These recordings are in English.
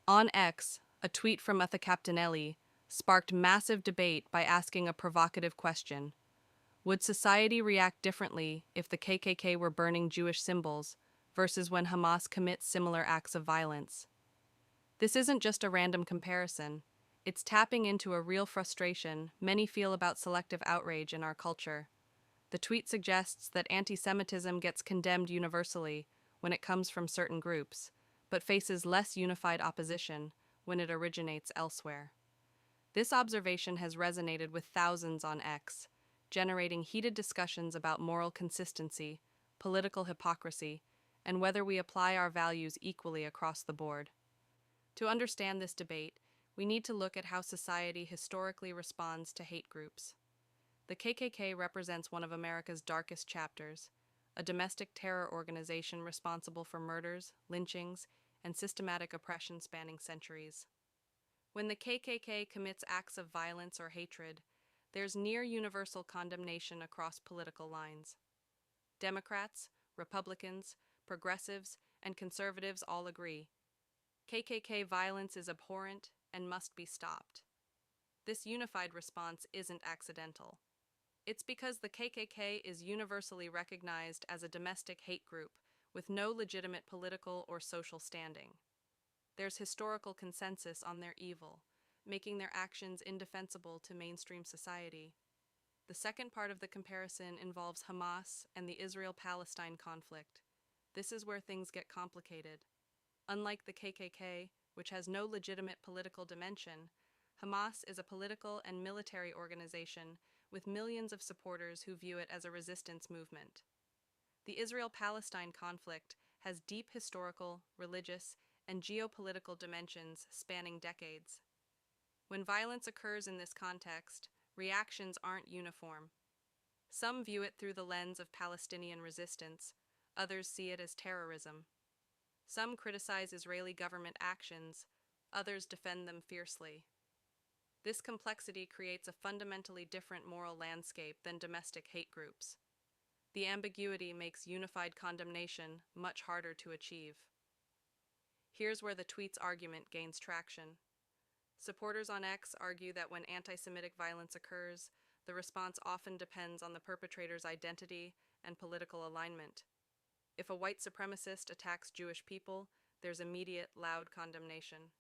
On X, a tweet from Captainelli sparked massive debate by asking a provocative question. Would society react differently if the KKK were burning Jewish symbols versus when Hamas commits similar acts of violence? This isn't just a random comparison. It's tapping into a real frustration many feel about selective outrage in our culture. The tweet suggests that antisemitism gets condemned universally when it comes from certain groups, but faces less unified opposition when it originates elsewhere. This observation has resonated with thousands on X, generating heated discussions about moral consistency, political hypocrisy, and whether we apply our values equally across the board. To understand this debate, we need to look at how society historically responds to hate groups. The KKK represents one of America's darkest chapters, a domestic terror organization responsible for murders, lynchings, and systematic oppression spanning centuries. When the KKK commits acts of violence or hatred, there's near universal condemnation across political lines. Democrats, Republicans, progressives, and conservatives all agree. KKK violence is abhorrent and must be stopped. This unified response isn't accidental. It's because the KKK is universally recognized as a domestic hate group with no legitimate political or social standing. There's historical consensus on their evil, making their actions indefensible to mainstream society. The second part of the comparison involves Hamas and the Israel-Palestine conflict. This is where things get complicated. Unlike the KKK, which has no legitimate political dimension, Hamas is a political and military organization with millions of supporters who view it as a resistance movement. The Israel-Palestine conflict has deep historical, religious, and geopolitical dimensions spanning decades. When violence occurs in this context, reactions aren't uniform. Some view it through the lens of Palestinian resistance, others see it as terrorism. Some criticize Israeli government actions, others defend them fiercely. This complexity creates a fundamentally different moral landscape than domestic hate groups. The ambiguity makes unified condemnation much harder to achieve. Here's where the tweet's argument gains traction. Supporters on X argue that when anti-Semitic violence occurs, the response often depends on the perpetrator's identity and political alignment. If a white supremacist attacks Jewish people, there's immediate, loud condemnation.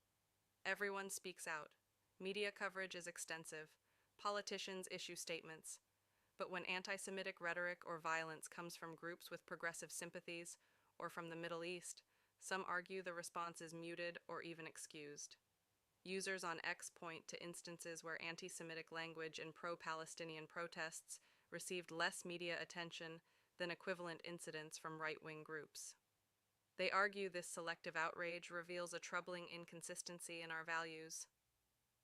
Everyone speaks out. Media coverage is extensive. Politicians issue statements. But when anti-Semitic rhetoric or violence comes from groups with progressive sympathies, or from the Middle East, some argue the response is muted or even excused. Users on X point to instances where anti-Semitic language in pro-Palestinian protests received less media attention than equivalent incidents from right-wing groups. They argue this selective outrage reveals a troubling inconsistency in our values.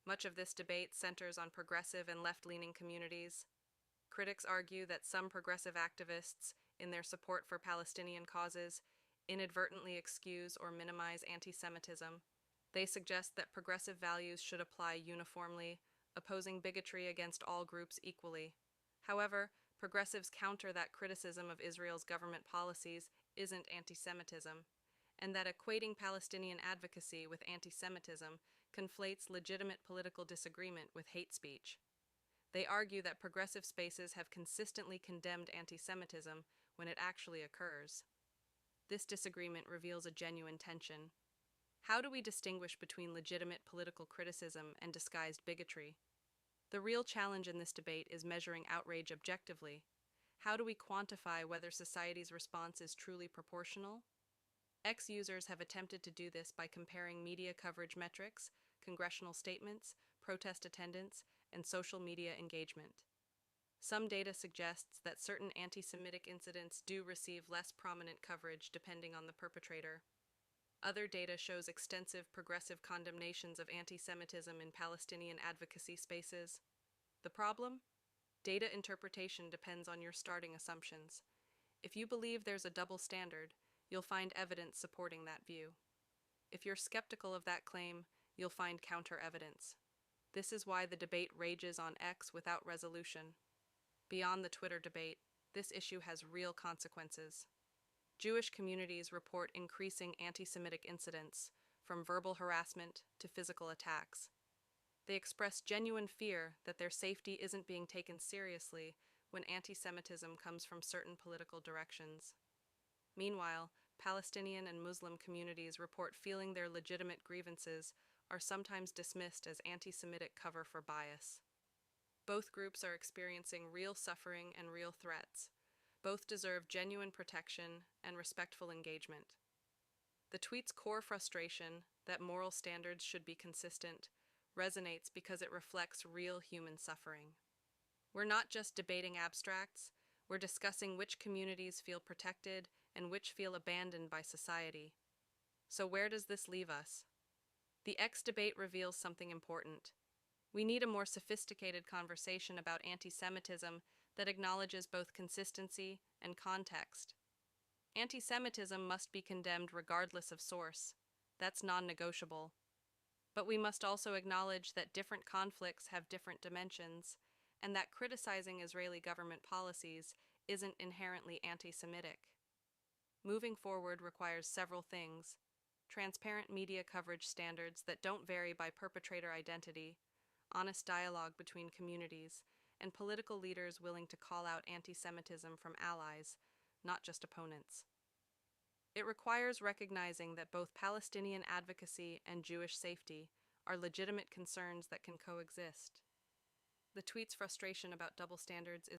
Much of this debate centers on progressive and left-leaning communities. Critics argue that some progressive activists, in their support for Palestinian causes, inadvertently excuse or minimize anti-Semitism. They suggest that progressive values should apply uniformly, opposing bigotry against all groups equally. However, progressives counter that criticism of Israel's government policies isn't anti-Semitism, and that equating Palestinian advocacy with anti-Semitism conflates legitimate political disagreement with hate speech. They argue that progressive spaces have consistently condemned anti-Semitism when it actually occurs. This disagreement reveals a genuine tension. How do we distinguish between legitimate political criticism and disguised bigotry? The real challenge in this debate is measuring outrage objectively. How do we quantify whether society's response is truly proportional? X users have attempted to do this by comparing media coverage metrics, congressional statements, protest attendance, and social media engagement. Some data suggests that certain anti-Semitic incidents do receive less prominent coverage depending on the perpetrator. Other data shows extensive progressive condemnations of anti-Semitism in Palestinian advocacy spaces. The problem? Data interpretation depends on your starting assumptions. If you believe there's a double standard, you'll find evidence supporting that view. If you're skeptical of that claim, you'll find counter-evidence. This is why the debate rages on X without resolution. Beyond the Twitter debate, this issue has real consequences. Jewish communities report increasing anti-Semitic incidents, from verbal harassment to physical attacks. They express genuine fear that their safety isn't being taken seriously when anti-Semitism comes from certain political directions. Meanwhile, Palestinian and Muslim communities report feeling their legitimate grievances are sometimes dismissed as anti-Semitic cover for bias. Both groups are experiencing real suffering and real threats. Both deserve genuine protection and respectful engagement. The tweet's core frustration, that moral standards should be consistent, resonates because it reflects real human suffering. We're not just debating abstracts, we're discussing which communities feel protected and which feel abandoned by society. So where does this leave us? The X debate reveals something important. We need a more sophisticated conversation about anti-Semitism that acknowledges both consistency and context. Anti-Semitism must be condemned regardless of source. That's non-negotiable. But we must also acknowledge that different conflicts have different dimensions, and that criticizing Israeli government policies isn't inherently anti-Semitic. Moving forward requires several things: transparent media coverage standards that don't vary by perpetrator identity, honest dialogue between communities, and political leaders willing to call out anti-Semitism from allies, not just opponents. It requires recognizing that both Palestinian advocacy and Jewish safety are legitimate concerns that can coexist. The tweet's frustration about double standards is